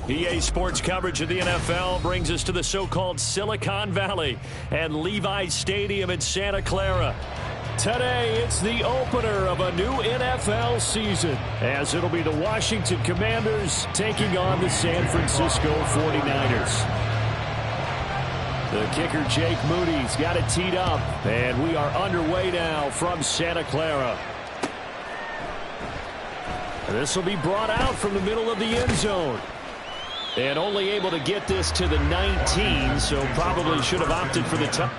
EA Sports coverage of the NFL brings us to the so-called Silicon Valley and Levi's Stadium in Santa Clara. Today, it's the opener of a new NFL season, as it'll be the Washington Commanders taking on the San Francisco 49ers. The kicker, Jake Moody's got it teed up, and we are underway now from Santa Clara. This will be brought out from the middle of the end zone. And only able to get this to the 19, so probably should have opted for the touchdown.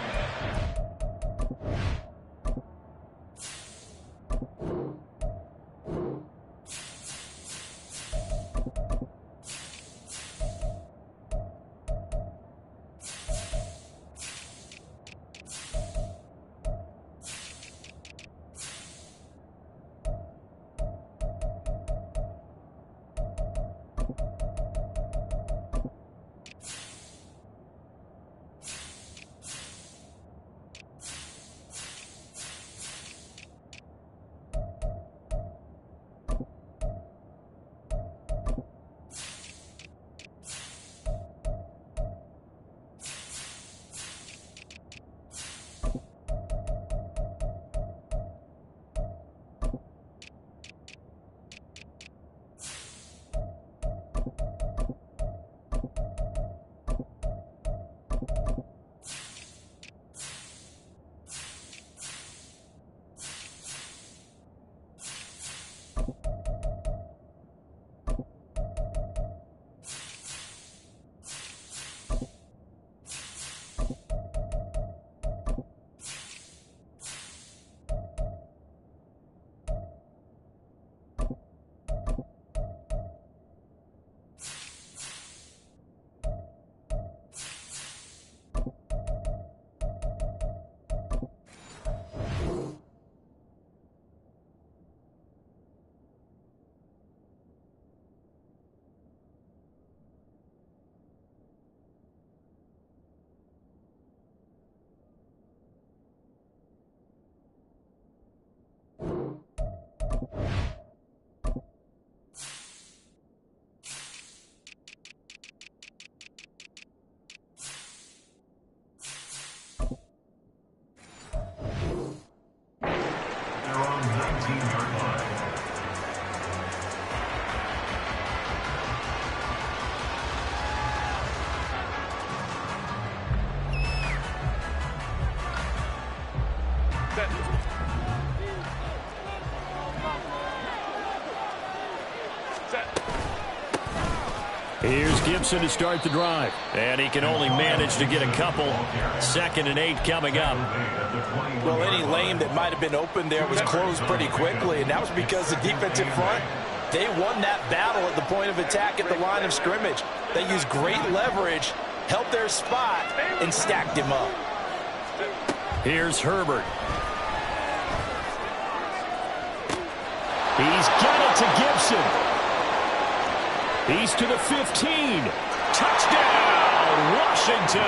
Here's Gibson to start the drive. And he can only manage to get a couple. 2nd and 8 coming up. Well, any lane that might have been open there was closed pretty quickly, and that was because the defensive front, they won that battle at the point of attack at the line of scrimmage. They used great leverage, helped their spot, and stacked him up. Here's Herbert. He's got it to Gibson. He's to the 15. Touchdown, Washington.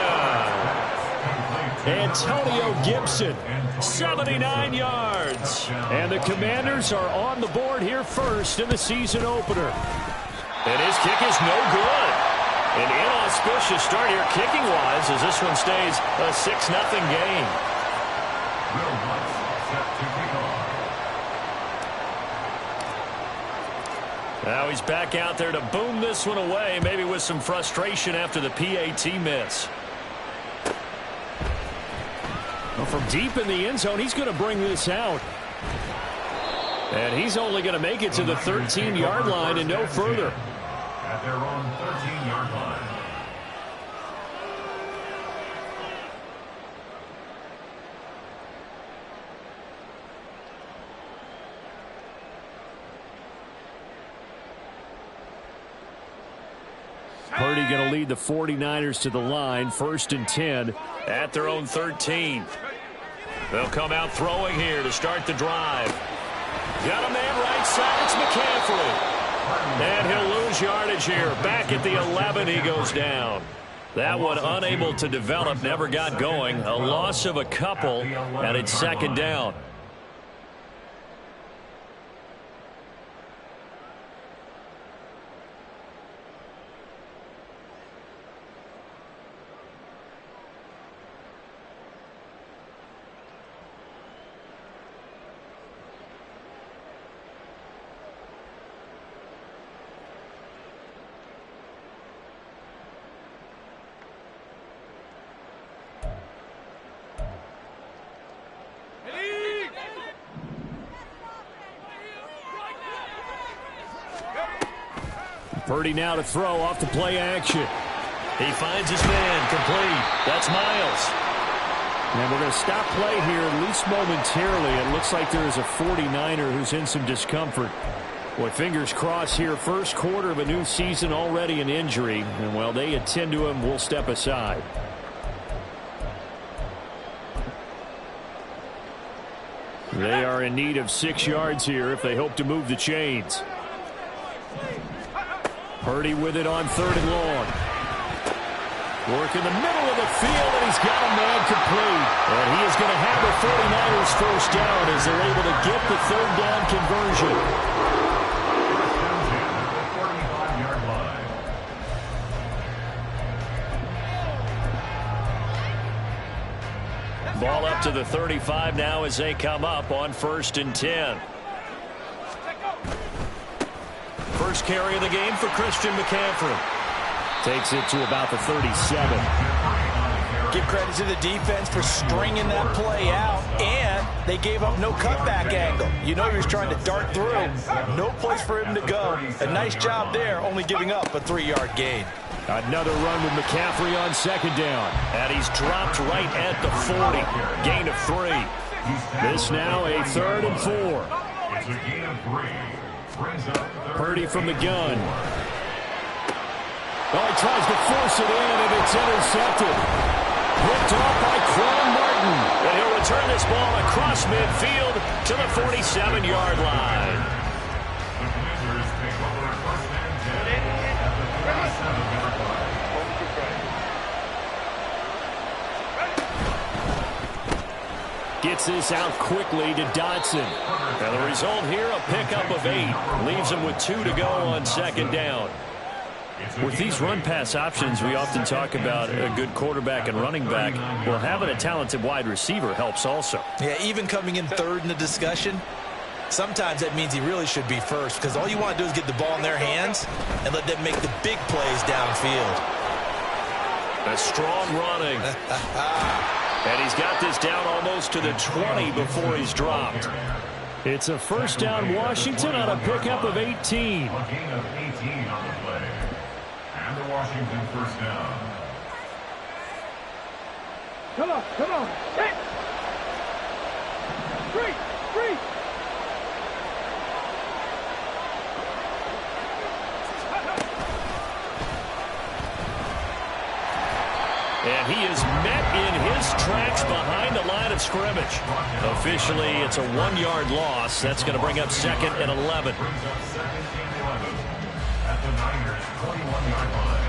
Antonio Gibson, 79 yards. And the Commanders are on the board here first in the season opener. And his kick is no good. An inauspicious start here kicking-wise as this one stays a 6-0 game. Now he's back out there to boom this one away, maybe with some frustration after the PAT miss. Well, from deep in the end zone, he's going to bring this out. And he's only going to make it to the 13-yard line and no further. At their own 13-yard line. Purdy going to lead the 49ers to the line, 1st and 10 at their own 13. They'll come out throwing here to start the drive. Got a man right side, it's McCaffrey. And he'll lose yardage here. Back at the 11, he goes down. That one unable to develop, never got going. A loss of a couple, and it's 2nd down. Purdy now to throw off the play action. He finds his man, complete. That's Miles. And we're going to stop play here, at least momentarily. It looks like there is a 49er who's in some discomfort. Boy, fingers crossed here. First quarter of a new season, already an injury. And while they attend to him, we'll step aside. They are in need of 6 yards here if they hope to move the chains. Purdy with it on 3rd and long. Work in the middle of the field, and he's got a man complete. And he is going to have the 49ers first down as they're able to get the 3rd down conversion. 45-yard line. Ball up to the 35 now as they come up on 1st and 10. First carry of the game for Christian McCaffrey. Takes it to about the 37. Give credit to the defense for stringing that play out, and they gave up no cutback angle. You know he was trying to dart through. No place for him to go. A nice job there, only giving up a 3-yard gain. Another run with McCaffrey on 2nd down. And he's dropped right at the 40. Gain of 3. This now a 3rd and 4. It's a gain of 3. Brings up Purdy from the gun. Oh, he tries to force it in, and it's intercepted. Picked off by Quan Martin. And he'll return this ball across midfield to the 47-yard line. the Commanders take over 1st and 10 at the 37-yard line. Gets this out quickly to Dotson. And the result here, a pickup of 8. Leaves him with 2 to go on 2nd down. With these run-pass options, we often talk about a good quarterback and running back. Well, having a talented wide receiver helps also. Yeah, even coming in 3rd in the discussion, sometimes that means he really should be first, because all you want to do is get the ball in their hands and let them make the big plays downfield. A strong running. And he's got this down almost to the 20 before he's dropped. It's a 1st down Washington on a pickup of 18. A gain of 18 on the play. And the Washington 1st down. Come on. Hit! Free! And he is met in his tracks behind the line of scrimmage. Officially, it's a 1-yard loss. That's going to bring up 2nd and 11. Brings up 2nd and 11 at the Niners' 21-yard line.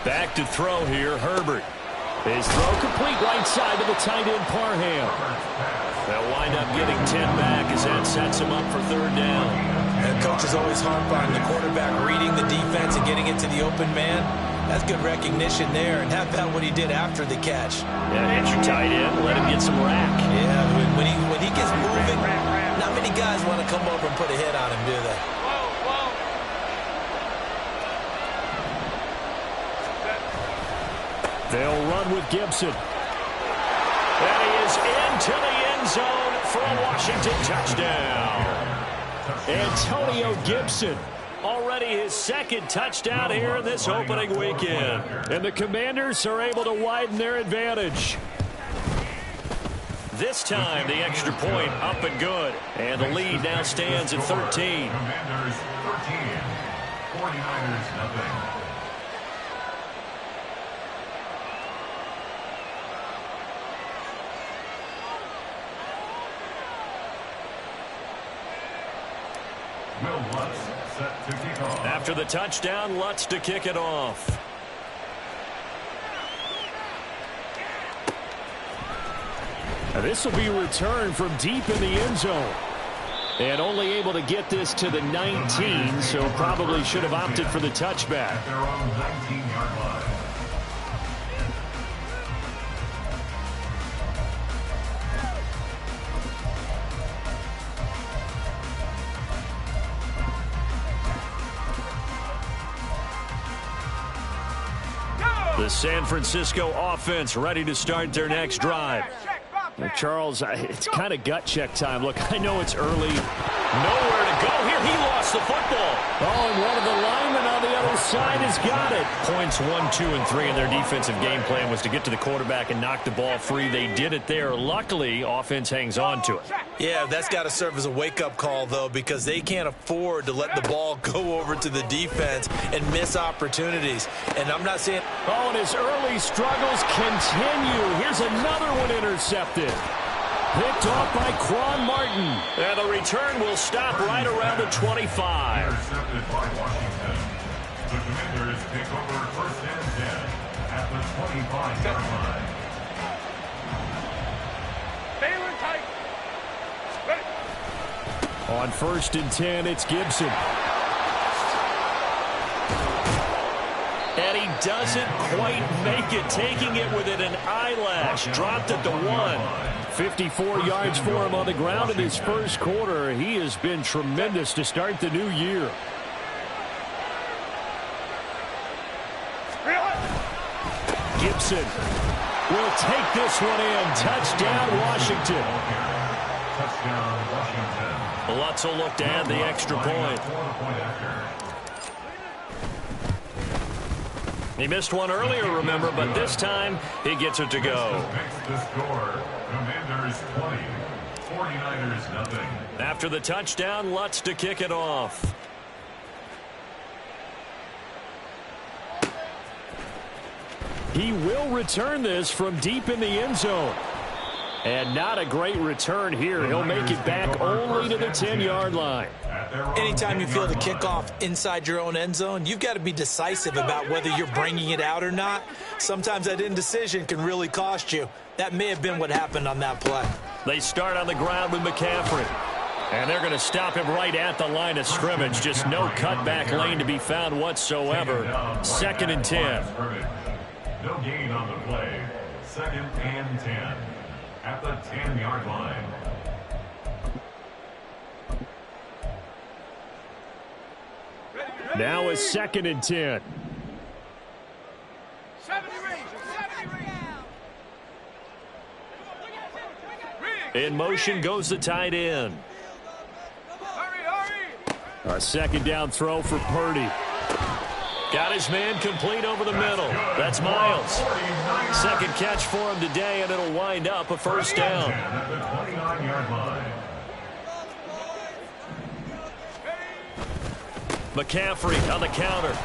Back to throw here, Herbert. His throw complete right side to the tight end, Parham. They'll wind up getting 10 back as that sets him up for 3rd down. And coaches always harp on the quarterback reading the defense and getting it to the open man. That's good recognition there. And how about what he did after the catch? Yeah, hit your tight end, let him get some rack. Yeah, when he gets moving, not many guys want to come over and put a hit on him, do they? They'll run with Gibson. And he is into the end zone for a Washington touchdown. Antonio Gibson, already his 2nd touchdown here in this opening weekend. And the Commanders are able to widen their advantage. This time, the extra point up and good. And the lead now stands at 13. Commanders 13. 49ers nothing. Will Lutz set to kick off. After the touchdown, Lutz to kick it off. Now this will be returned from deep in the end zone. And only able to get this to the 19, so probably should have opted for the touchback. At their own 19-yard line. The San Francisco offense ready to start their next drive. Now, Charles, it's kind of gut check time. Look, I know it's early. Nowhere to go here. He lost the football. Oh, and one of the linemen on the other side has got it. Points 1, 2, and 3 in their defensive game plan was to get to the quarterback and knock the ball free. They did it there. Luckily, offense hangs on to it. Yeah, that's got to serve as a wake-up call, though, because they can't afford to let the ball go over to the defense and miss opportunities. And I'm not saying... Oh, and his early struggles continue. Here's another one intercepted. Picked off by Quan Martin. And the return will stop right around the 25. Intercepted by Washington. The Commanders take over first and 10 at the 25-yard line. On first and 10, it's Gibson. And he doesn't quite make it, taking it within an eyelash. Dropped at the 1. 54 yards for him on the ground in his first quarter. He has been tremendous to start the new year. Gibson will take this one in. Touchdown, Washington. Touchdown, Washington. Lutz will look to add the extra point. He missed one earlier, remember, but this time he gets it to go. Makes the score. Commanders 20, 49ers nothing. After the touchdown, Lutz to kick it off. He will return this from deep in the end zone. And not a great return here. He'll make it back only to the 10-yard line. Anytime you feel the kickoff inside your own end zone, you've got to be decisive about whether you're bringing it out or not. Sometimes that indecision can really cost you. That may have been what happened on that play. They start on the ground with McCaffrey. And they're going to stop him right at the line of scrimmage. Just no cutback lane to be found whatsoever. Second and 10. No gain on the play. Second and 10 at the 10-yard line. Now a second and 10. 70 range. In motion goes the tight end. A second down throw for Purdy. Got his man complete over the middle. That's Miles. Second catch for him today, and it'll wind up a first down. At the 29-yard line. McCaffrey on the counter.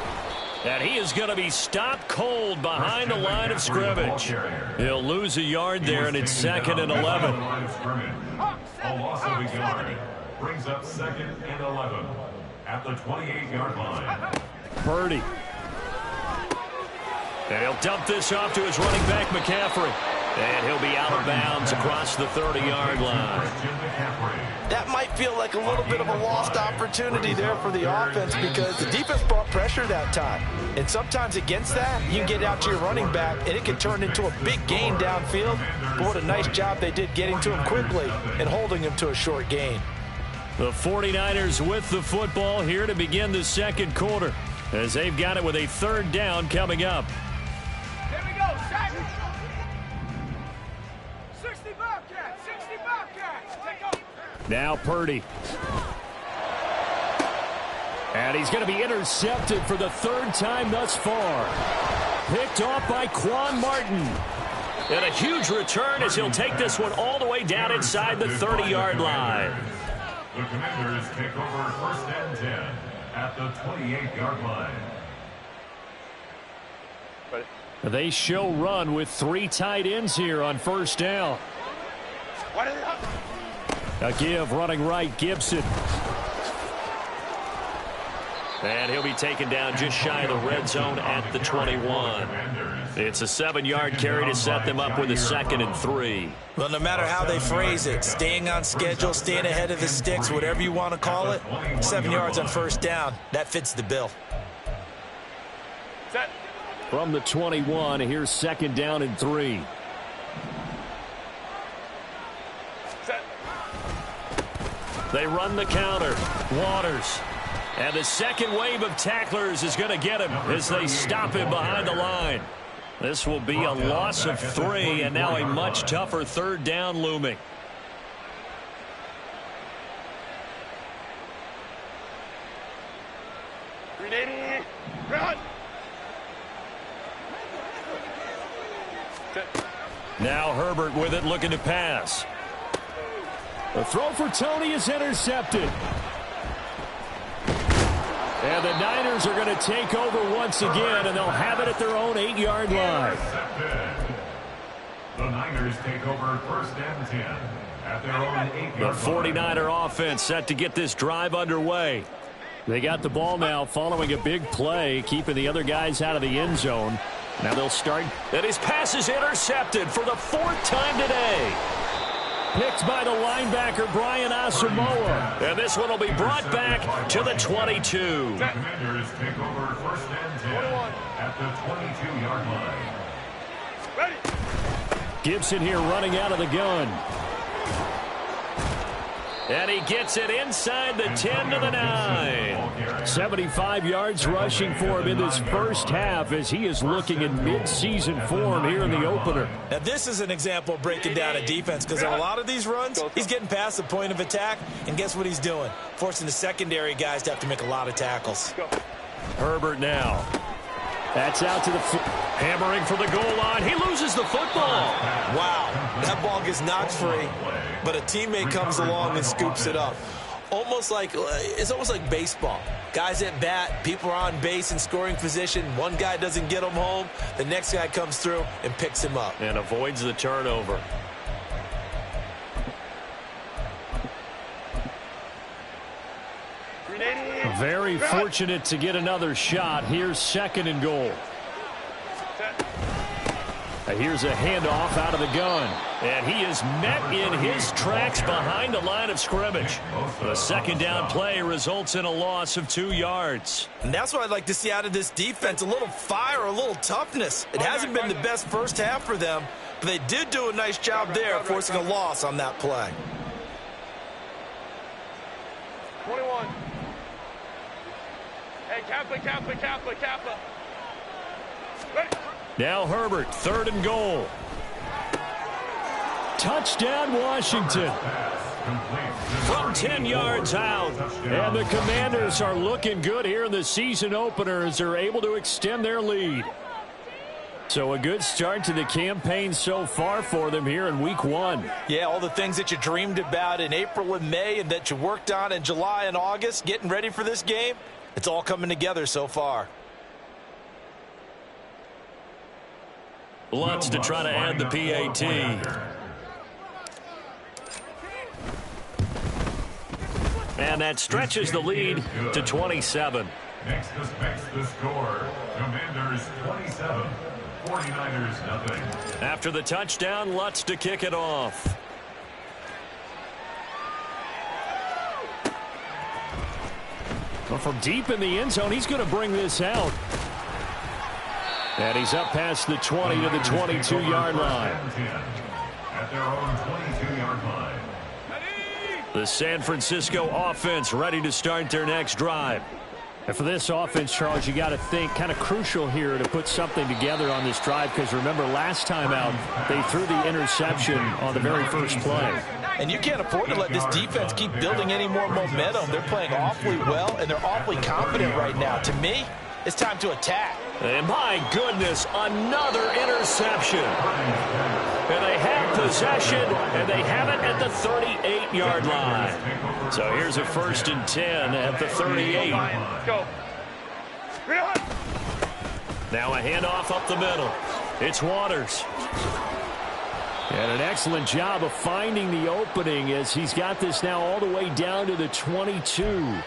And he is going to be stopped cold behind the line of scrimmage. He'll lose a yard there, and it's second and 11. A loss of a yard brings up second and 11 at the 28-yard line. Purdy. And he'll dump this off to his running back, McCaffrey. And he'll be out of bounds across the 30-yard line. That might feel like a little bit of a lost opportunity there for the offense because the defense brought pressure that time. And sometimes against that, you can get out to your running back, and it can turn into a big gain downfield. But what a nice job they did getting to him quickly and holding him to a short gain. The 49ers with the football here to begin the second quarter, as they've got it with a third down coming up. Here we go, Sack. 60 Bobcats, 60 Bobcats. Take over. Now Purdy. And he's going to be intercepted for the third time thus far. Picked off by Quan Martin. And a huge return as he'll take this one all the way down inside the 30-yard line. The Commanders take over first and 10 at the 28-yard line. They show run with three tight ends here on first down. A give running right, Gibson. And he'll be taken down just shy of the red zone at the 21. It's a 7-yard carry to set them up with a second and 3. Well, no matter how they phrase it, staying on schedule, staying ahead of the sticks, whatever you want to call it, 7 yards on first down, that fits the bill. Set. From the 21, here's second down and 3. Set. They run the counter. Waters. And the second wave of tacklers is going to get him as they stop him behind the line. This will be a loss of 3, and now a much tougher third down looming. Now Herbert with it, looking to pass. The throw for Tony is intercepted. And the Niners are going to take over once again, and they'll have it at their own 8-yard line. The Niners take over first and 10 at their own 8-yard The 49er offense set to get this drive underway. They got the ball now following a big play, keeping the other guys out of the end zone. Now they'll start. And his pass is intercepted for the 4th time today. Picked by the linebacker, Brian Asamoah. And this one will be brought back to the 22. The Commanders take over first and 10 at the 22-yard line. Gibson here running out of the gun. And he gets it inside the 10 to the 9. 75 yards rushing for him in this first half as he is looking in mid-season form here in the opener. Now this is an example of breaking down a defense, because in a lot of these runs, he's getting past the point of attack, and guess what he's doing? Forcing the secondary guys to have to make a lot of tackles. Herbert now. That's out to the hammering for the goal line. He loses the football. Wow, that ball gets knocked free, but a teammate comes along and scoops it up. It's almost like baseball. Guys at bat, people are on base in scoring position. One guy doesn't get him home. The next guy comes through and picks him up. And avoids the turnover. Very fortunate to get another shot. Here's 2nd and goal. Here's a handoff out of the gun. And he is met in his tracks behind the line of scrimmage. The 2nd down play results in a loss of 2 yards. And that's what I'd like to see out of this defense. A little fire, a little toughness. It hasn't been the best first half for them, but they did do a nice job there of forcing a loss on that play. 21. Hey, Kappa. Ready. Now Herbert, 3rd and goal. Touchdown, Washington. From 10 yards out. And the Commanders are looking good here in the season opener as they're able to extend their lead. So a good start to the campaign so far for them here in week 1. Yeah, all the things that you dreamed about in April and May and that you worked on in July and August, getting ready for this game, it's all coming together so far. Lutz to try to add the PAT. And that stretches the lead to 27. Makes the score. Commanders 27, 49ers nothing. After the touchdown, Lutz to kick it off. Well, from deep in the end zone, he's going to bring this out. And he's up past the 20 to the 22-yard line. At their own 22-yard line. The San Francisco offense ready to start their next drive. And for this offense, Charles, you got to think kind of crucial here to put something together on this drive, because remember last time out they threw the interception on the very first play. And you can't afford to let this defense keep building any more momentum. They're playing awfully well, and they're awfully confident right now. To me, it's time to attack. And my goodness, another interception. And they have possession, and they have it at the 38-yard line. So here's a 1st and 10 at the 38. Go. Now a handoff up the middle. It's Waters. And an excellent job of finding the opening as he's got this now all the way down to the 22.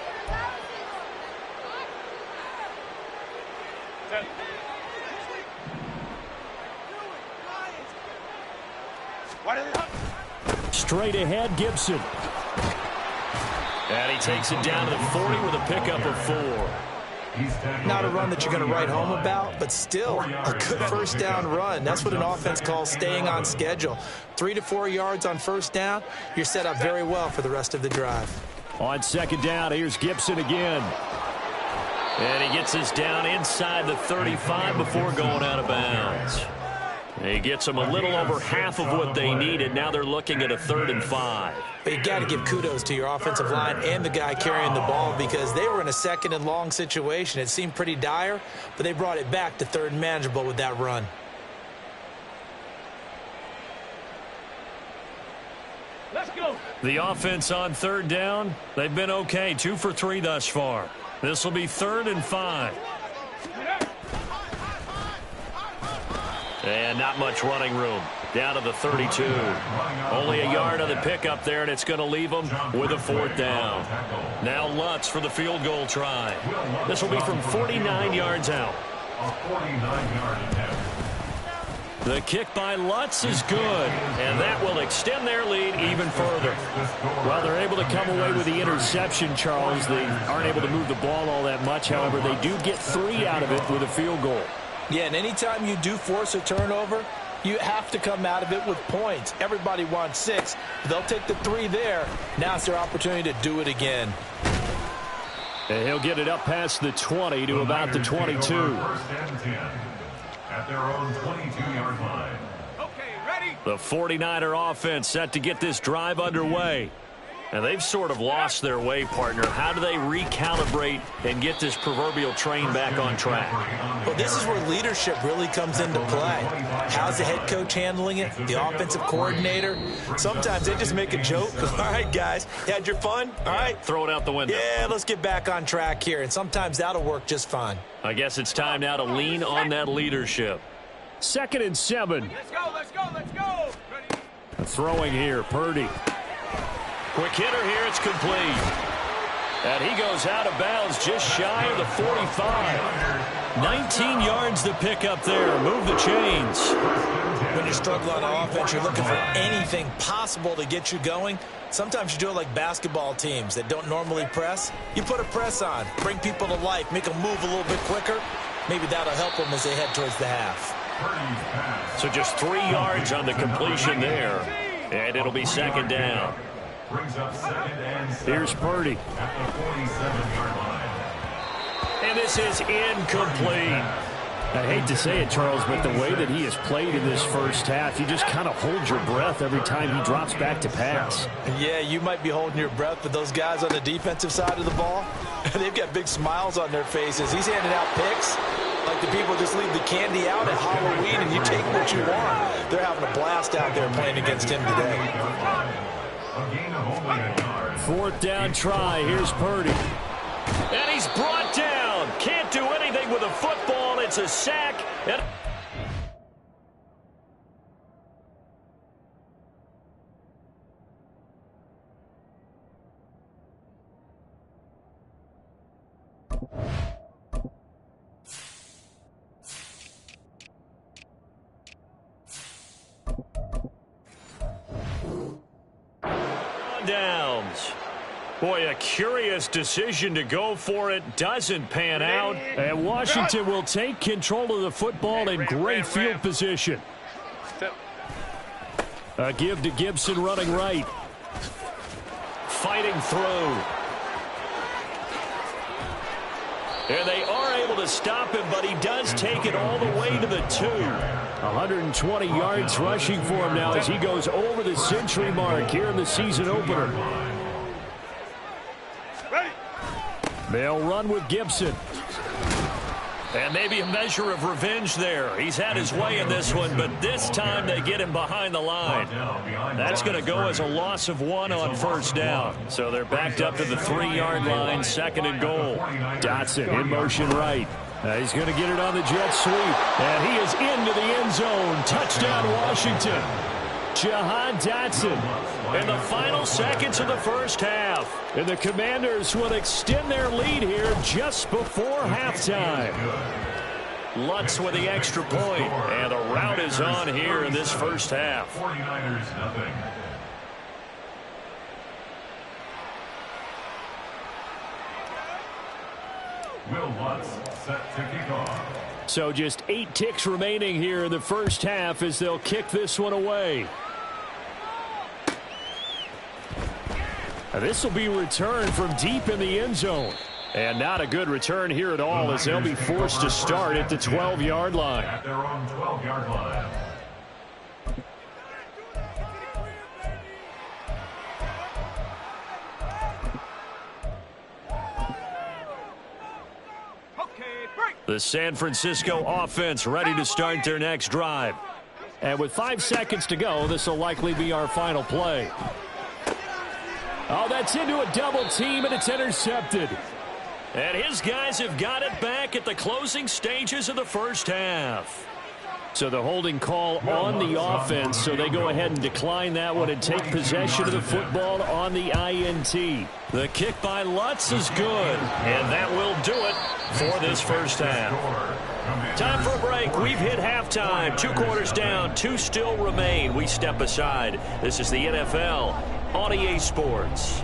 Straight ahead, Gibson. And he takes it down to the 40 with a pickup of 4. Not a run that you're going to write home about, but still a good first down run. That's what an offense calls staying on schedule. 3 to 4 yards on first down, you're set up very well for the rest of the drive. On 2nd down, here's Gibson again. And he gets us down inside the 35 before going out of bounds. He gets them a little over half of what they needed. Now they're looking at a 3rd and 5. You got to give kudos to your offensive line and the guy carrying the ball because they were in a 2nd and long situation. It seemed pretty dire, but they brought it back to 3rd and manageable with that run. Let's go. The offense on 3rd down, they've been okay. 2 for 3 thus far. This will be 3rd and 5. And not much running room. Down to the 32. Only a yard on the pickup there, and it's going to leave them with a 4th down. Now Lutz for the field goal try. This will be from 49 yards out. A 49-yard attempt. The kick by Lutz is good, and that will extend their lead even further. Well, they're able to come away with the interception, Charles. They aren't able to move the ball all that much. However, they do get 3 out of it with a field goal. Yeah, and anytime you do force a turnover, you have to come out of it with points. Everybody wants 6. They'll take the 3 there. Now it's their opportunity to do it again. And he'll get it up past the 20 to about the 22. 1st and 10 at their own 22-yard line. Okay, ready? The 49er offense set to get this drive underway. And they've sort of lost their way, partner. How do they recalibrate and get this proverbial train back on track? Well, this is where leadership really comes into play. How's the head coach handling it? The offensive coordinator? Sometimes they just make a joke. All right, guys, you had your fun? All right. Throw it out the window. Yeah, let's get back on track here. And sometimes that'll work just fine. I guess it's time now to lean on that leadership. 2nd and 7. Let's go, let's go, let's go. Ready? Throwing here, Purdy. Quick hitter here, it's complete. And he goes out of bounds just shy of the 45. 19 yards to pick up there. Move the chains. When you struggle on offense, you're looking for anything possible to get you going. Sometimes you do it like basketball teams that don't normally press. You put a press on, bring people to life, make them move a little bit quicker. Maybe that'll help them as they head towards the half. So just 3 yards on the completion there. And it'll be 2nd down. Brings up 2nd and 7 Here's Purdy. at the 47-yard line. And this is incomplete. I hate to say it, Charles, but the way that he has played in this first half, you just kind of hold your breath every time he drops back to pass. Yeah, you might be holding your breath, but those guys on the defensive side of the ball, they've got big smiles on their faces. He's handing out picks like the people just leave the candy out at Halloween and you take what you want. They're having a blast out there playing against him today. A gain of only a yard. 4th down try. Here's Purdy. And he's brought down. Can't do anything with a football. It's a sack. And downs. Boy, a curious decision to go for it. Doesn't pan out. And Washington will take control of the football in great field position. A give to Gibson running right. Fighting through. And they are able to stop him, but he does take it all the way to the 2. 120 yards rushing for him now as he goes over the century mark here in the season opener. They'll run with Gibson. And maybe a measure of revenge there. He's had his way in this one, but this time they get him behind the line. That's going to go as a loss of 1 on 1st down. So they're backed up to the 3-yard line, 2nd and goal. Dotson in motion right. He's going to get it on the jet sweep. And he is into the end zone. Touchdown, Washington. Jahan Dotson in the final seconds of the first half. And the Commanders will extend their lead here just before halftime. Lutz with the extra point. And the rout is on here in this first half. 49ers nothing. Will Lutz set to kick off. So just 8 ticks remaining here in the first half as they'll kick this one away. This will be returned from deep in the end zone. And not a good return here at all, as they'll be forced to start at the 12-yard line. At their own 12-yard line. The San Francisco offense ready to start their next drive. And with 5 seconds to go, this will likely be our final play. Oh, that's into a double team, and it's intercepted. And his guys have got it back at the closing stages of the first half. So the holding call on the offense, so they go ahead and decline that one and take possession of the football on the INT. The kick by Lutz is good, and that will do it for this first half. Time for a break. We've hit halftime. 2 quarters down, 2 still remain. We step aside. This is the NFL on EA Sports.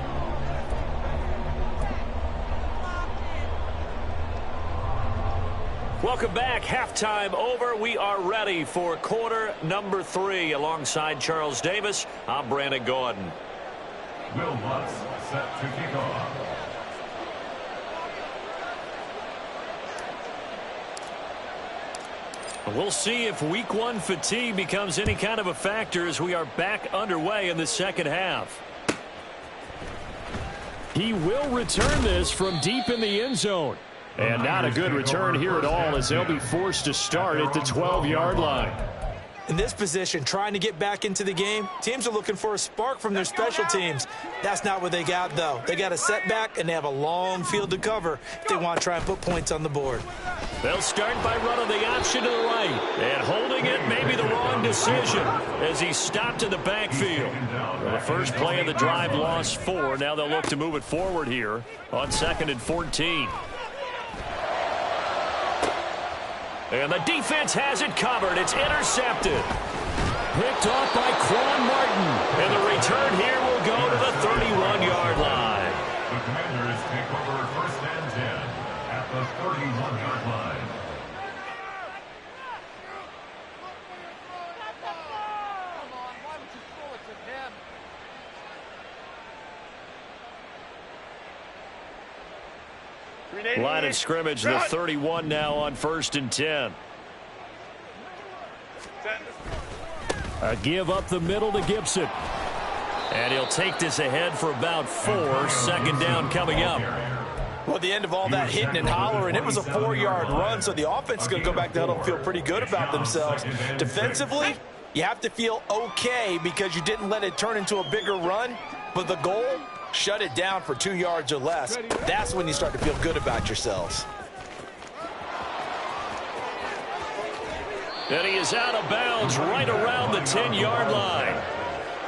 Welcome back. Halftime over. We are ready for quarter number 3. Alongside Charles Davis, I'm Brandon Gordon. Will Lutz set to kick off. We'll see if week 1 fatigue becomes any kind of a factor as we are back underway in the second half. He will return this from deep in the end zone. And not a good return here at all, as they'll be forced to start at the 12-yard line. In this position, trying to get back into the game, teams are looking for a spark from their special teams. That's not what they got, though. They got a setback, and they have a long field to cover if they want to try and put points on the board. They'll start by running the option to the right. And holding it may be the wrong decision as he stopped in the backfield. Well, the first play of the drive lost 4. Now they'll look to move it forward here on 2nd and 14. And the defense has it covered. It's intercepted. Picked off by Quan Martin. And the return here will go to the 31-yard line. The Commanders take over 1st and 10 at the 31-yard line. Come on, why would you throw it to him? Line of scrimmage, the 31 now on 1st and 10. A give up the middle to Gibson. And he'll take this ahead for about 4. 2nd down coming up. Well, at the end of all that hitting and hollering, it was a 4-yard run, so the offense is going to go back to huddle and feel pretty good about themselves. Defensively, you have to feel okay because you didn't let it turn into a bigger run, but the goal, shut it down for 2 yards or less. That's when you start to feel good about yourselves. And he is out of bounds right around the 10-yard line.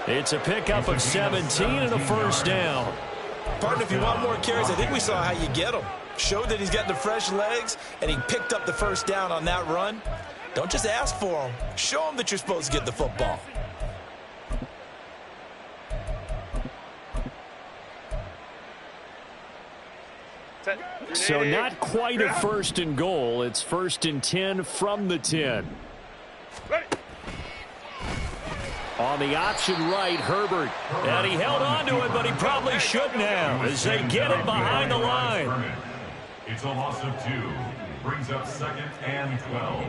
It's a pickup of 17 and a first down. Partner, if you want more carries, I think we saw how you get them. Showed that he's got the fresh legs, and he picked up the first down on that run. Don't just ask for them. Show them that you're supposed to get the football. So not quite a 1st and goal. It's 1st and 10 from the 10. On the option right, Herbert. And he held on to it, but he probably shouldn't have as they get it behind the line. It's a loss of 2. Brings up 2nd and 12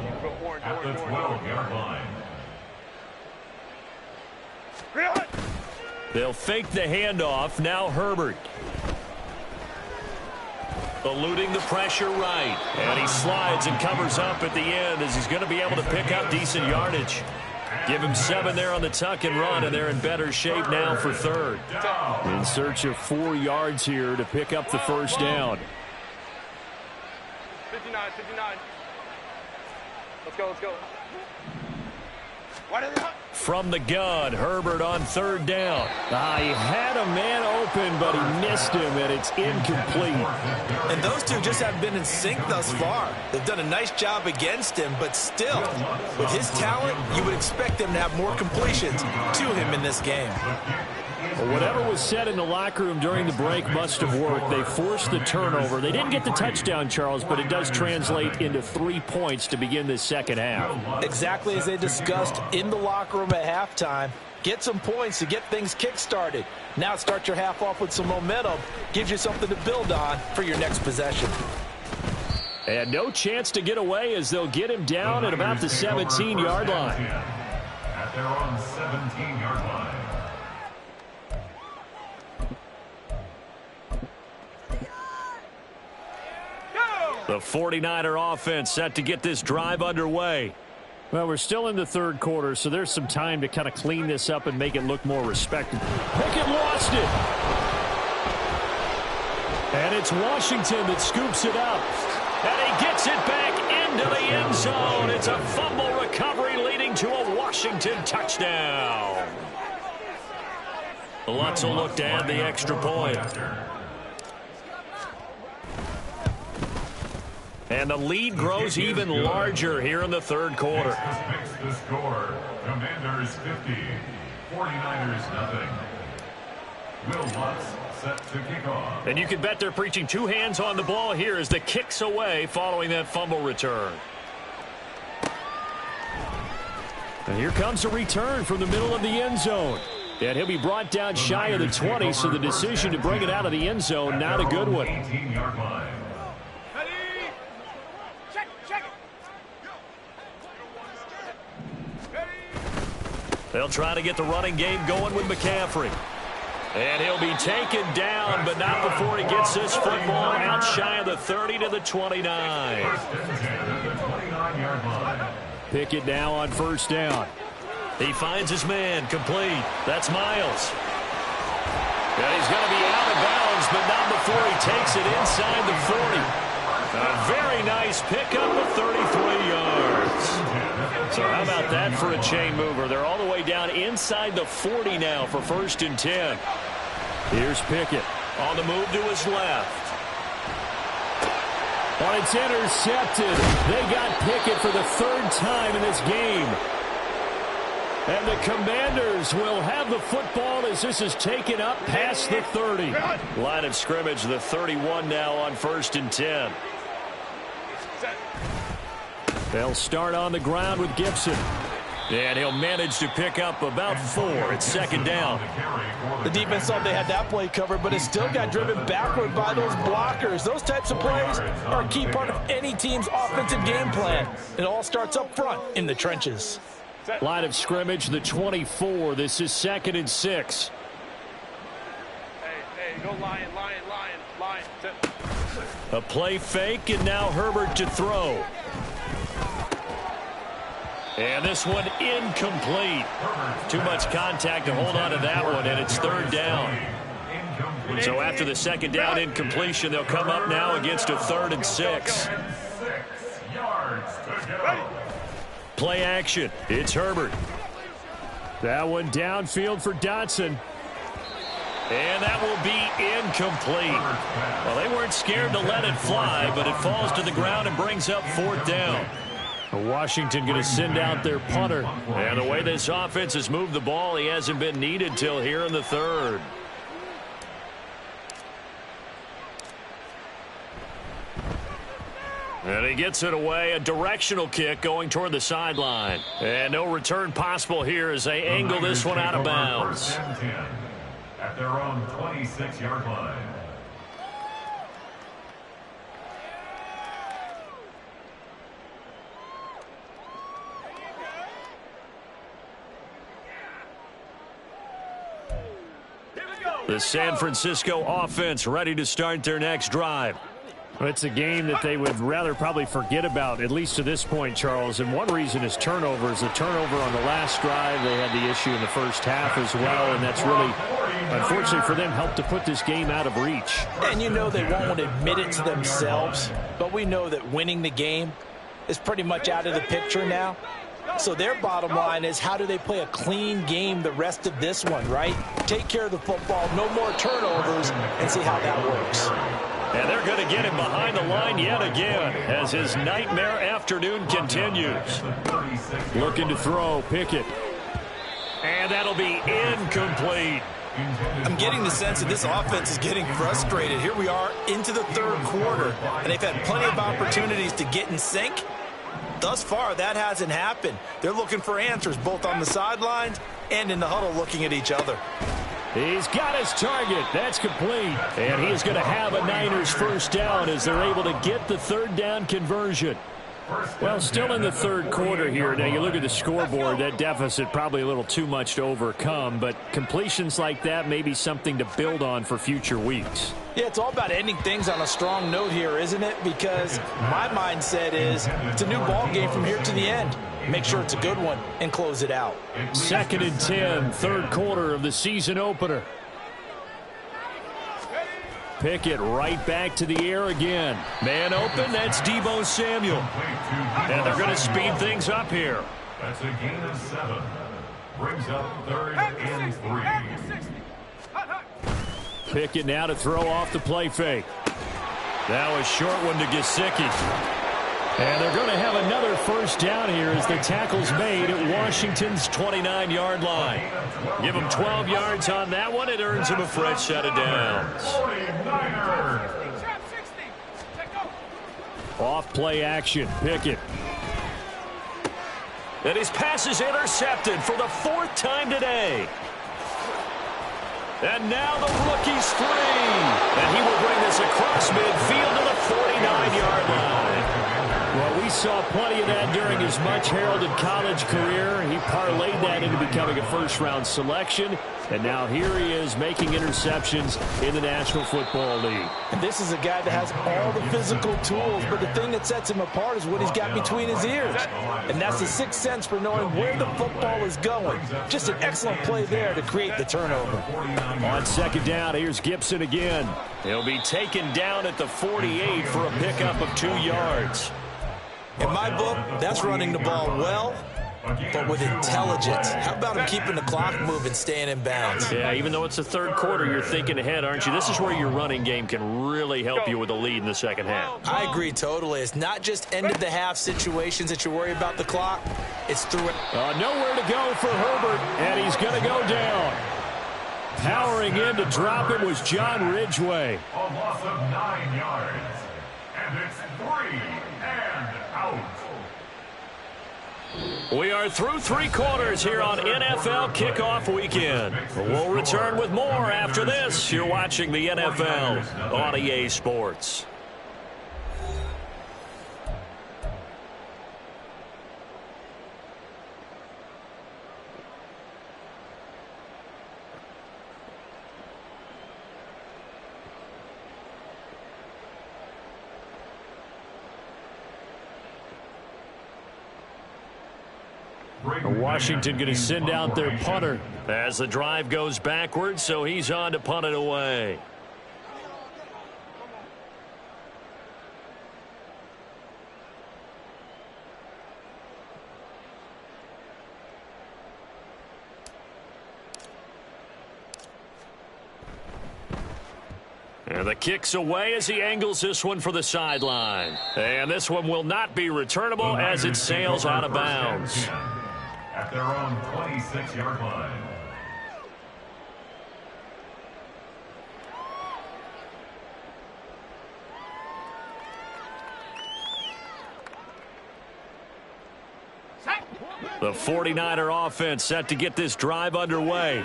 at the 12-yard line. They'll fake the handoff. Now Herbert. Eluding the pressure right. And he slides and covers up at the end as he's going to be able to pick up decent yardage. Give him 7 there on the tuck and run, and they're in better shape now for 3rd. In search of 4 yards here to pick up the first down. 59. Let's go. From the gun, Herbert on 3rd down. He had a man open, but he missed him, and it's incomplete. And those two just haven't been in sync thus far. They've done a nice job against him, but still, with his talent, you would expect them to have more completions to him in this game. Well, whatever was said in the locker room during the break must have worked. They forced the turnover. They didn't get the touchdown, Charles, but it does translate into 3 points to begin this second half. Exactly as they discussed in the locker room at halftime. Get some points to get things kick-started. Now start your half off with some momentum. Gives you something to build on for your next possession. And no chance to get away as they'll get him down at about the 17-yard line. At their own 17-yard line. The 49er offense set to get this drive underway. Well, we're still in the third quarter, so there's some time to kind of clean this up and make it look more respectable. Pickett lost it. And it's Washington that scoops it up. And he gets it back into the end zone. It's a fumble recovery leading to a Washington touchdown. Lutz will look to add the extra point. And the lead grows even larger here in the third quarter. Makes the score. Commanders 50, 49ers nothing. Will Lutz set to kick off. And you can bet they're preaching two hands on the ball here as the kick's away following that fumble return. And here comes a return from the middle of the end zone. And he'll be brought down shy of the 20, so the decision to bring it out of the end zone, not a good one. 18-yard line. They'll try to get the running game going with McCaffrey. And he'll be taken down, but not before he gets this football out shy of the 30 to the 29. Pickett now on first down. He finds his man, complete. That's Miles. And he's going to be out of bounds, but not before he takes it inside the 40. A very nice pickup of 33 yards. So how about that for a chain mover? They're all the way down inside the 40 now for 1st and 10. Here's Pickett on the move to his left. Well, it's intercepted. They got Pickett for the third time in this game. And the Commanders will have the football as this is taken up past the 30. Line of scrimmage, the 31 now on 1st and 10. They'll start on the ground with Gibson. And he'll manage to pick up about 4 at 2nd down. The defense thought they had that play covered, but it still got driven backward by those blockers. Those types of plays are a key part of any team's offensive game plan. It all starts up front in the trenches. Line of scrimmage, the 24. This is 2nd and 6. Hey, go Lion. A play fake, and now Herbert to throw. And this one incomplete. Too much contact to hold on to that one, and it's 3rd down. So after the 2nd down incompletion, they'll come up now against a 3rd and 6. 6 yards to go. Play action. It's Herbert. That one downfield for Dotson. And that will be incomplete. Well, they weren't scared to let it fly, but it falls to the ground and brings up 4th down. Washington going to send out their punter. And the way this offense has moved the ball, he hasn't been needed till here in the 3rd. And he gets it away, a directional kick going toward the sideline. And no return possible here as they angle this one out of bounds. At their own 26-yard line. The San Francisco offense ready to start their next drive. Well, it's a game that they would rather probably forget about, at least to this point, Charles. And one reason is turnovers. The turnover on the last drive, they had the issue in the first half as well, and that's really, unfortunately for them, helped to put this game out of reach. And you know they won't admit it to themselves, but we know that winning the game is pretty much out of the picture now. So their bottom line is, how do they play a clean game the rest of this one, right? Take care of the football, no more turnovers, and see how that works. And they're going to get him behind the line yet again as his nightmare afternoon continues. Looking to throw, Pickett. And that'll be incomplete. I'm getting the sense that this offense is getting frustrated. Here we are into the 3rd quarter, and they've had plenty of opportunities to get in sync. Thus far, that hasn't happened. They're looking for answers both on the sidelines and in the huddle looking at each other. He's got his target. That's complete. And he is going to have a Niners first down as they're able to get the third down conversion. Well, still in the third quarter here. Now, you look at the scoreboard, that deficit probably a little too much to overcome, but completions like that may be something to build on for future weeks. Yeah, it's all about ending things on a strong note here, isn't it? Because my mindset is it's a new ball game from here to the end. Make sure it's a good one and close it out. 2nd and 10, third quarter of the season opener. Pickett right back to the air again. Man open, that's Deebo Samuel. And they're going to speed things up here. That's a gain of 7. Brings up 3rd and 3. Pickett now to throw off the play fake. That was short one to Gesicki. And they're going to have another first down here as the tackle's made at Washington's 29-yard line. Give them 12 yards on that one. It earns them a fresh set of downs. Off play action. Pickett. And his pass is intercepted for the 4th time today. And now the rookie's free. And he will bring this across midfield to the 49-yard line. Well, we saw plenty of that during his much-heralded college career. He parlayed that into becoming a first-round selection. And now here he is making interceptions in the National Football League. And this is a guy that has all the physical tools, but the thing that sets him apart is what he's got between his ears. And that's the sixth sense for knowing where the football is going. Just an excellent play there to create the turnover. On 2nd down, here's Gibson again. He'll be taken down at the 48 for a pickup of 2 yards. In my book, that's running the ball well, but with intelligence. How about him keeping the clock moving, staying in bounds? Yeah, even though it's the third quarter, you're thinking ahead, aren't you? This is where your running game can really help you with a lead in the second half. I agree totally. It's not just end-of-the-half situations that you worry about the clock. It's through it. Nowhere to go for Herbert, and he's going to go down. Powering in to drop it was John Ridgeway. A loss of 9 yards. And it's 3 and out. We are through 3 quarters here on NFL Kickoff Weekend. We'll return with more after this. You're watching the NFL on EA Sports. Washington going to send out their punter as the drive goes backwards, so he's on to punt it away. And the kick's away as he angles this one for the sideline. And this one will not be returnable as it sails out of bounds. At their own 26-yard line. The 49er offense set to get this drive underway.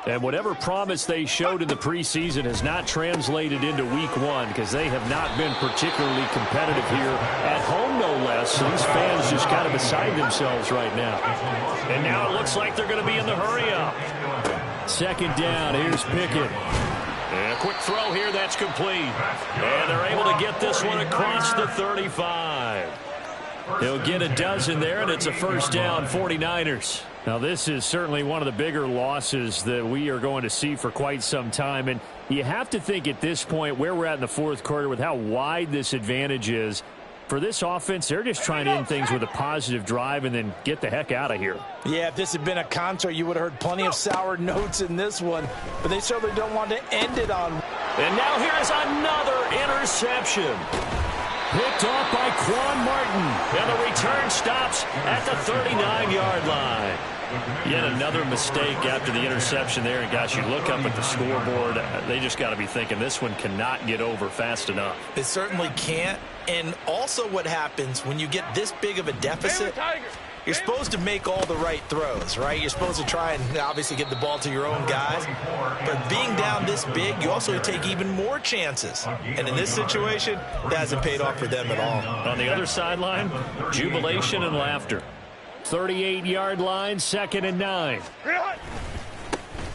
And whatever promise they showed in the preseason has not translated into week 1 because they have not been particularly competitive here at home, no less. So these fans just got to beside themselves right now. And now it looks like they're going to be in the hurry-up. 2nd down, here's Pickett. And a quick throw here, that's complete. And they're able to get this one across the 35. He'll get a dozen there, and it's a first down, 49ers. Now, this is certainly one of the bigger losses that we are going to see for quite some time. And you have to think at this point where we're at in the fourth quarter with how wide this advantage is. For this offense, they're just trying to end things with a positive drive and then get the heck out of here. Yeah, if this had been a contra, you would have heard plenty of sour notes in this one. But they certainly don't want to end it on. And now here's another interception. Picked off by Quan Martin. And the return stops at the 39-yard line. Yet another mistake after the interception there. And, gosh, you look up at the scoreboard, they just got to be thinking this one cannot get over fast enough. It certainly can't. And also what happens when you get this big of a deficit, you're supposed to make all the right throws, right? You're supposed to try and obviously get the ball to your own guys. But being down this big, you also take even more chances. And in this situation, that hasn't paid off for them at all. On the other sideline, jubilation and laughter. 38-yard line, 2nd and 9.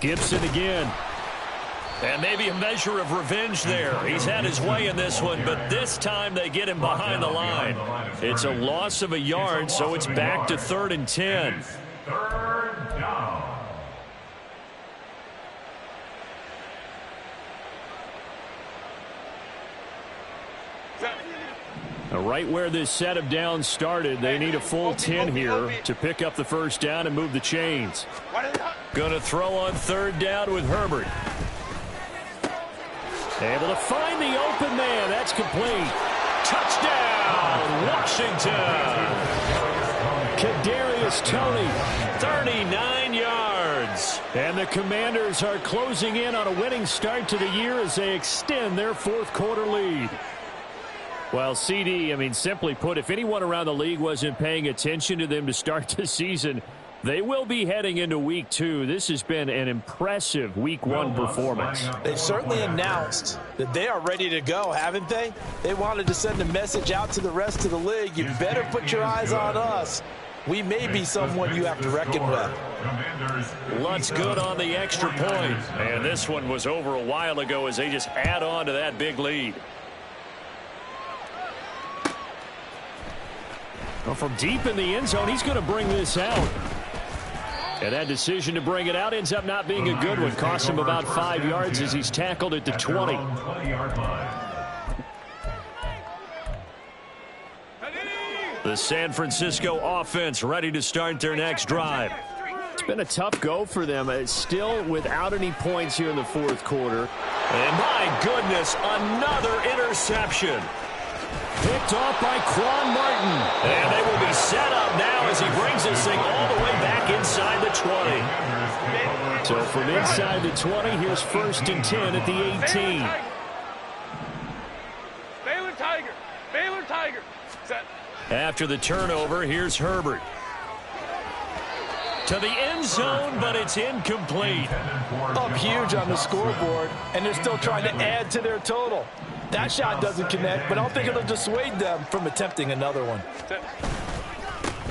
Gibson again. And maybe a measure of revenge there. He's had his way in this one, but this time they get him behind the line. It's a loss of a yard, so it's back to 3rd and 10. Third down. Right where this set of downs started, they need a full 10 here to pick up the first down and move the chains. Going to throw on 3rd down with Herbert. Able to find the open man. That's complete. Touchdown, Washington. Kadarius Toney, 39 yards. And the Commanders are closing in on a winning start to the year as they extend their 4th quarter lead. Well, CD, simply put, if anyone around the league wasn't paying attention to them to start the season, they will be heading into Week 2. This has been an impressive Week 1 performance. They've certainly announced that they are ready to go, haven't they? They wanted to send a message out to the rest of the league. You better put your eyes on us. We may be someone you have to reckon with. Lutz good on the extra point. And this one was over a while ago as they just add on to that big lead. Well, from deep in the end zone, he's going to bring this out. And that decision to bring it out ends up not being a good one. Cost him about 5 yards as he's tackled at the 20. The San Francisco offense ready to start their next drive. It's been a tough go for them. It's still without any points here in the 4th quarter. And my goodness, another interception. Picked off by Quan Martin. And they will be set up now as he brings this thing all the way back inside the 20. So from inside the 20, here's 1st and 10 at the 18. Baylor Tiger. Baylor Tiger. Set. After the turnover, here's Herbert. To the end zone, but it's incomplete. Up huge on the scoreboard, and they're still trying to add to their total. That shot doesn't connect, but I don't think it'll dissuade them from attempting another one.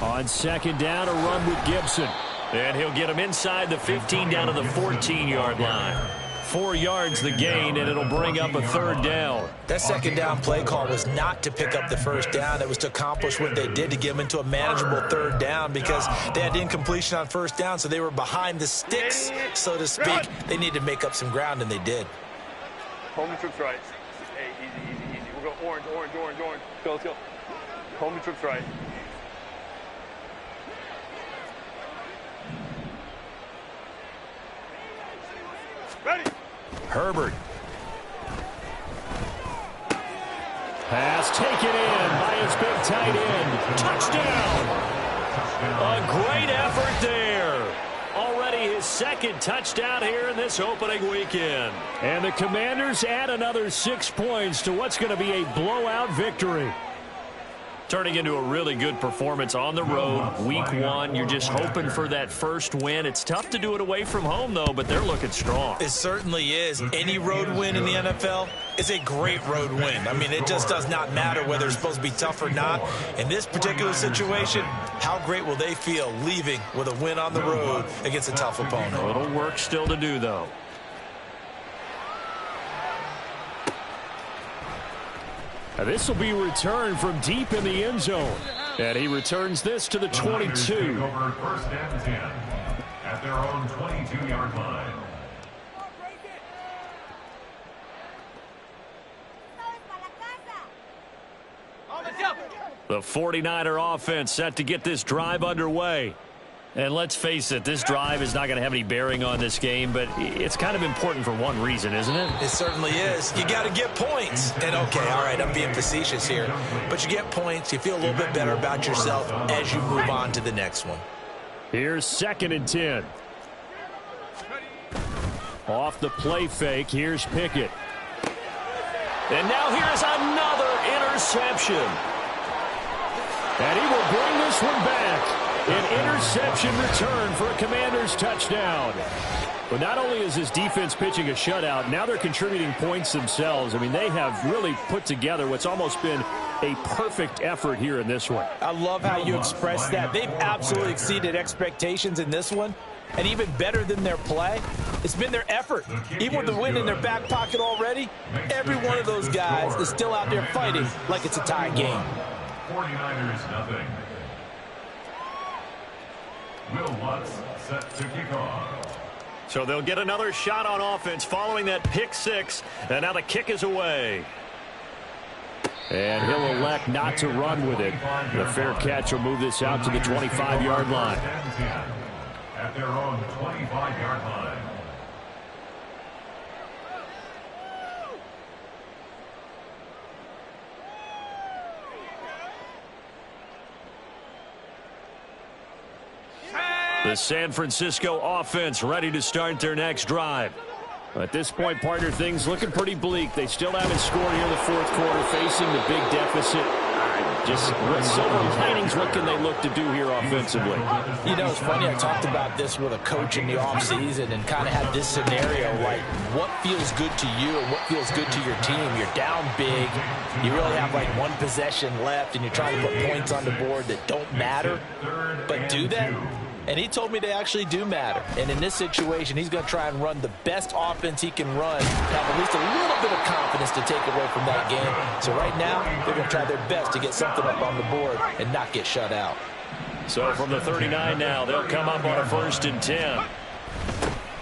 On 2nd down, a run with Gibson. And he'll get him inside the 15 down to the 14-yard line. 4 yards the gain, and it'll bring up a 3rd down. That 2nd down play call was not to pick up the 1st down. It was to accomplish what they did to get them into a manageable 3rd down because they had incompletion on 1st down, so they were behind the sticks, so to speak. They needed to make up some ground, and they did. Home and trips right. Hey, easy. We'll go orange. Let's go. Home and trips right. Ready. Herbert. Pass taken in by his big tight end. Touchdown. A great effort there. Already his 2nd touchdown here in this opening weekend. And the Commanders add another 6 points to what's going to be a blowout victory. Turning into a really good performance on the road. Week 1, you're just hoping for that first win. It's tough to do it away from home, though, but they're looking strong. It certainly is. Any road win in the NFL is a great road win. It just does not matter whether it's supposed to be tough or not. In this particular situation, how great will they feel leaving with a win on the road against a tough opponent? A little work still to do, though. This will be returned from deep in the end zone. And he returns this to the 22. Over 1st and 10 at their own 22-yard line. The 49er offense set to get this drive underway. And let's face it, this drive is not going to have any bearing on this game, but it's kind of important for one reason, isn't it? It certainly is. You got to get points. And, okay, all right, I'm being facetious here. But you get points, you feel a little bit better about yourself as you move on to the next one. Here's 2nd and 10. Off the play fake, here's Pickett. And now here's another interception. And he will bring this one back. An interception return for a Commanders touchdown. But not only is his defense pitching a shutout, now they're contributing points themselves. I mean, they have really put together what's almost been a perfect effort here in this one. I love how you express that. They've absolutely exceeded expectations in this one. And even better than their play, it's been their effort. Even with the win in their back pocket already, every one of those guys is still out there fighting like it's a tie game. 49ers nothing. Will Lutz set to kick off. So they'll get another shot on offense following that pick six. And now the kick is away. And he'll elect not to run with it. The fair catch will move this out to the 25-yard line. At their own 25-yard line. The San Francisco offense ready to start their next drive. At this point, partner, things looking pretty bleak. They still haven't scored here in the fourth quarter, facing the big deficit. Just silver linings, what can they look to do here offensively? You know, it's funny, I talked about this with a coach in the offseason and kind of had this scenario, like what feels good to you and what feels good to your team. You're down big, you really have like one possession left, and you're trying to put points on the board that don't matter, but do that? And he told me they actually do matter. And in this situation, he's going to try and run the best offense he can run, have at least a little bit of confidence to take away from that game. So right now, they're going to try their best to get something up on the board and not get shut out. So from the 39 now, they'll come up on a 1st and 10.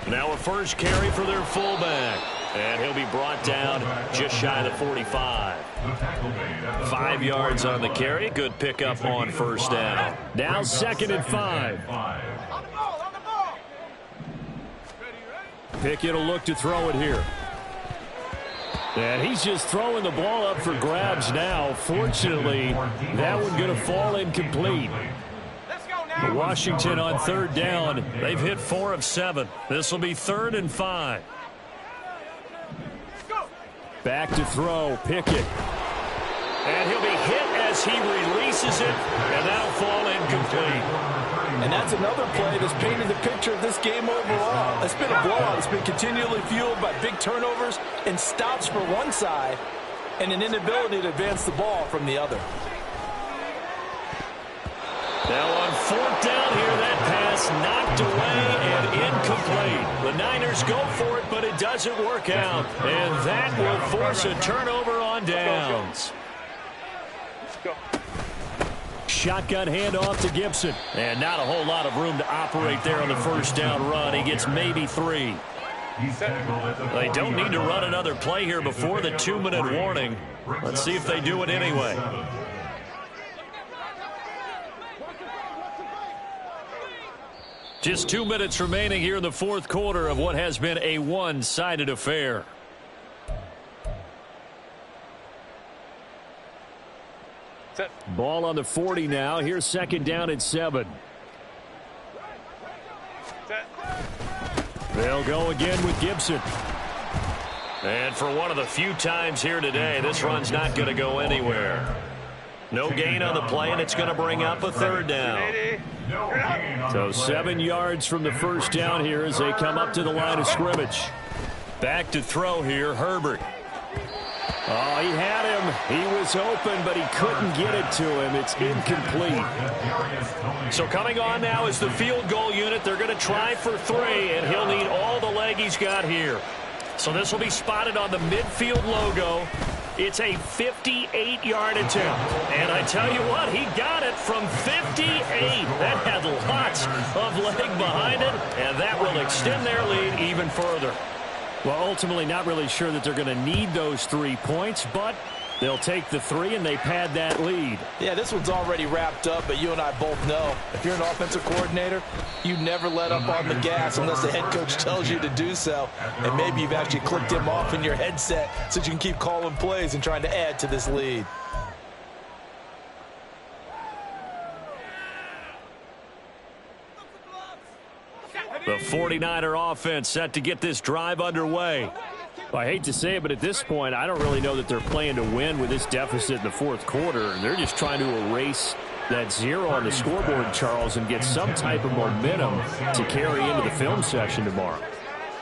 Now a first carry for their fullback. And he'll be brought down just shy of the 45. 5 yards on the carry. Good pickup on first down. Now 2nd and 5. Pickett will look to throw it here. And he's just throwing the ball up for grabs now. Fortunately, that one going to fall incomplete. Washington on 3rd down. They've hit 4 of 7. This will be 3rd and 5. Back to throw, Pickett. And he'll be hit as he releases it, and that'll fall incomplete. And that's another play that's painted the picture of this game overall. It's been a blowout. It's been continually fueled by big turnovers and stops for one side and an inability to advance the ball from the other. Now on 4th down here, that pass knocked away and incomplete. The Niners go for it, but it doesn't work out. And that will force a turnover on downs. Shotgun handoff to Gibson. And not a whole lot of room to operate there on the 1st down run. He gets maybe 3. They don't need to run another play here before the 2-minute warning. Let's see if they do it anyway. Just 2 minutes remaining here in the 4th quarter of what has been a one-sided affair. Ball on the 40 now. Here's 2nd down and 7. They'll go again with Gibson. And for one of the few times here today, this run's not going to go anywhere. No gain on the play, and it's going to bring up a 3rd down. So 7 yards from the 1st down here as they come up to the line of scrimmage. Back to throw here, Herbert. Oh, he had him. He was open, but he couldn't get it to him. It's incomplete. So coming on now is the field goal unit. They're going to try for 3, and he'll need all the leg he's got here. So this will be spotted on the midfield logo. It's a 58-yard attempt. And I tell you what, he got it from 58. That had lots of leg behind it, and that will extend their lead even further. Well, ultimately not really sure that they're going to need those 3 points, but they'll take the 3 and they pad that lead. Yeah, this one's already wrapped up, but you and I both know if you're an offensive coordinator, you never let up on the gas unless the head coach tells you to do so. And maybe you've actually clicked him off in your headset so you can keep calling plays and trying to add to this lead. The 49er offense set to get this drive underway. Well, I hate to say it, but at this point, I don't really know that they're playing to win with this deficit in the 4th quarter. They're just trying to erase that 0 on the scoreboard, Charles, and get some type of momentum to carry into the film session tomorrow.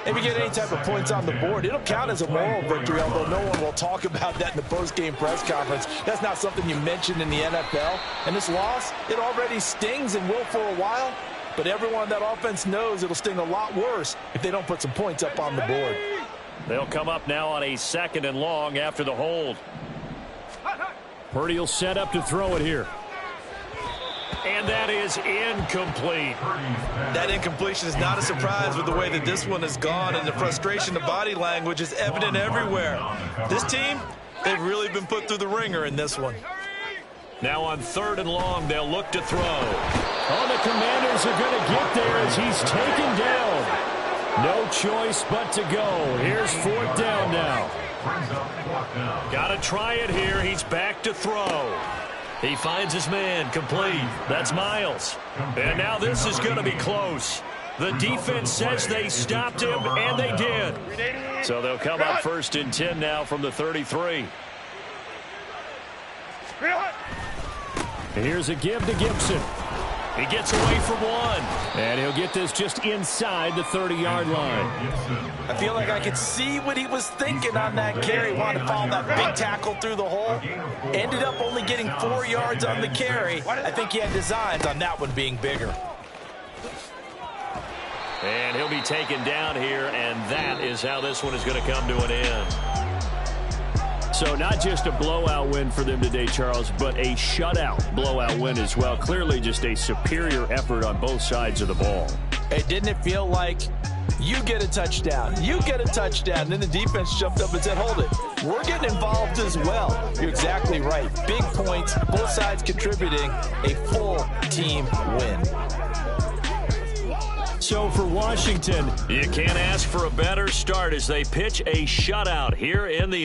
If you get any type of points on the board, it'll count as a moral victory, although no one will talk about that in the post-game press conference. That's not something you mentioned in the NFL. And this loss, it already stings and will for a while, but everyone on that offense knows it'll sting a lot worse if they don't put some points up on the board. They'll come up now on a 2nd and long after the hold. Purdy will set up to throw it here. And that is incomplete. That incompletion is not a surprise with the way that this one has gone, and the frustration, the body language is evident everywhere. This team, they've really been put through the ringer in this one. Now on 3rd and long, they'll look to throw. Oh, the Commanders are going to get there as he's taken down. No choice but to go. Here's 4th down now. Got to try it here. He's back to throw. He finds his man, complete. That's Miles. And now this is going to be close. The defense says they stopped him, and they did. So they'll come up 1st and 10 now from the 33. Here's a give to Gibson. He gets away from one. And he'll get this just inside the 30-yard line. I feel like I could see what he was thinking on that carry. Wanted to follow that big tackle through the hole. Ended up only getting 4 yards on the carry. I think he had designs on that one being bigger. And he'll be taken down here, and that is how this one is going to come to an end. So not just a blowout win for them today, Charles, but a shutout blowout win as well. Clearly just a superior effort on both sides of the ball. Hey, didn't it feel like you get a touchdown, you get a touchdown, and then the defense jumped up and said, hold it, we're getting involved as well. You're exactly right. Big points, both sides contributing, a full team win. So for Washington, you can't ask for a better start as they pitch a shutout here in the